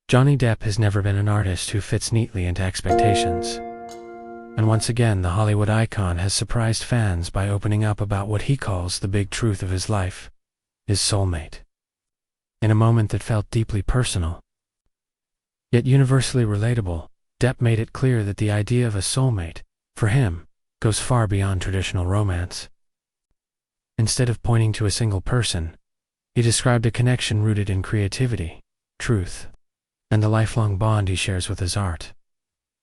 Johnny Depp has never been an artist who fits neatly into expectations. And once again, the Hollywood icon has surprised fans by opening up about what he calls the big truth of his life, his soulmate. In a moment that felt deeply personal, yet universally relatable, Depp made it clear that the idea of a soulmate, for him, goes far beyond traditional romance. Instead of pointing to a single person, he described a connection rooted in creativity, truth, and the lifelong bond he shares with his art.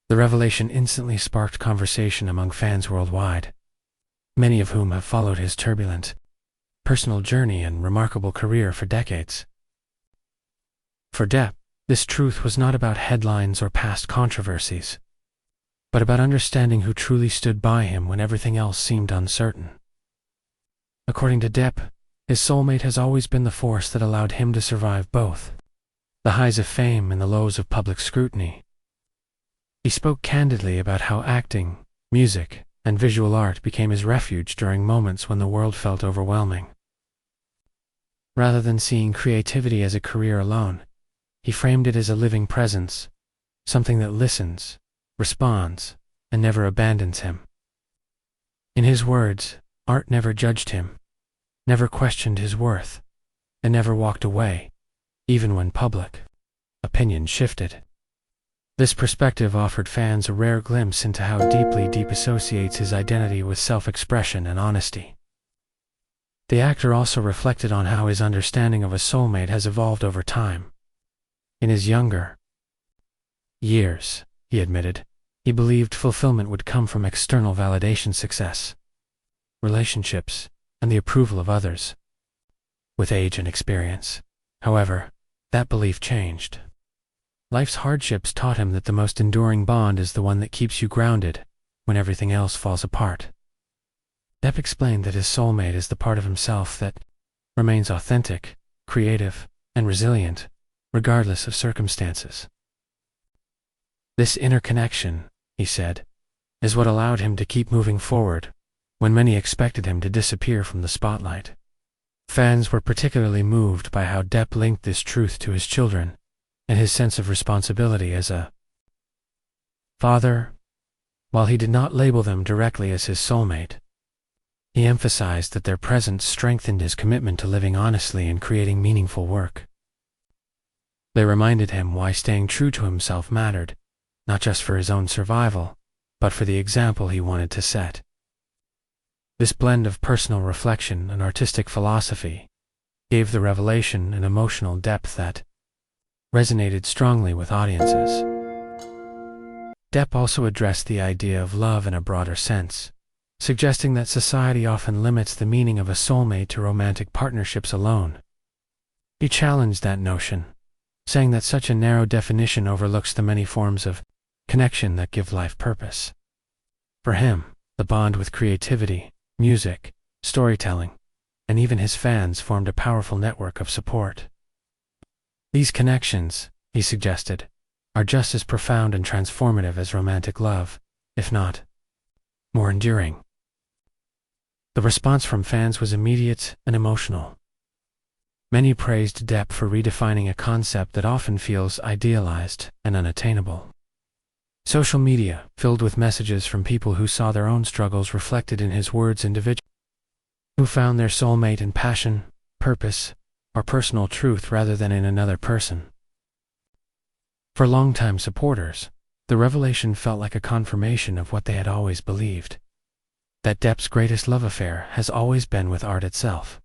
The revelation instantly sparked conversation among fans worldwide, many of whom have followed his turbulent personal journey and remarkable career for decades. For Depp, this truth was not about headlines or past controversies, but about understanding who truly stood by him when everything else seemed uncertain. According to Depp, his soulmate has always been the force that allowed him to survive both the highs of fame and the lows of public scrutiny. He spoke candidly about how acting, music, and visual art became his refuge during moments when the world felt overwhelming. Rather than seeing creativity as a career alone, he framed it as a living presence, something that listens, responds, and never abandons him. In his words, art never judged him, never questioned his worth, and never walked away, even when public opinion shifted. This perspective offered fans a rare glimpse into how deeply Depp associates his identity with self-expression and honesty. The actor also reflected on how his understanding of a soulmate has evolved over time. In his younger years, he admitted, he believed fulfillment would come from external validation, success, relationships, and the approval of others. With age and experience, however, that belief changed. Life's hardships taught him that the most enduring bond is the one that keeps you grounded when everything else falls apart. Depp explained that his soulmate is the part of himself that remains authentic, creative, and resilient, regardless of circumstances. This inner connection, he said, is what allowed him to keep moving forward when many expected him to disappear from the spotlight. Fans were particularly moved by how Depp linked this truth to his children and his sense of responsibility as a father. While he did not label them directly as his soulmate, he emphasized that their presence strengthened his commitment to living honestly and creating meaningful work. They reminded him why staying true to himself mattered, not just for his own survival, but for the example he wanted to set. This blend of personal reflection and artistic philosophy gave the revelation an emotional depth that resonated strongly with audiences. Depp also addressed the idea of love in a broader sense, suggesting that society often limits the meaning of a soulmate to romantic partnerships alone. He challenged that notion, saying that such a narrow definition overlooks the many forms of connection that give life purpose. For him, the bond with creativity, music, storytelling, and even his fans formed a powerful network of support. These connections, he suggested, are just as profound and transformative as romantic love, if not more enduring. The response from fans was immediate and emotional. Many praised Depp for redefining a concept that often feels idealized and unattainable. Social media, filled with messages from people who saw their own struggles reflected in his words, individuals who found their soulmate in passion, purpose, or personal truth rather than in another person. For longtime supporters, the revelation felt like a confirmation of what they had always believed, that Depp's greatest love affair has always been with art itself.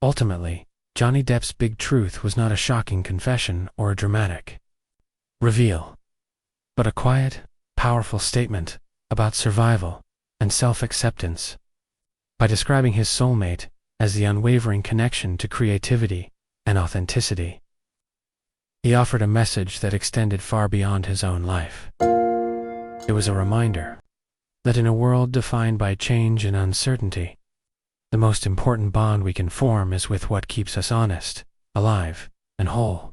Ultimately, Johnny Depp's big truth was not a shocking confession or a dramatic reveal, but a quiet, powerful statement about survival and self-acceptance. By describing his soulmate as the unwavering connection to creativity and authenticity, he offered a message that extended far beyond his own life. It was a reminder that in a world defined by change and uncertainty, the most important bond we can form is with what keeps us honest, alive, and whole.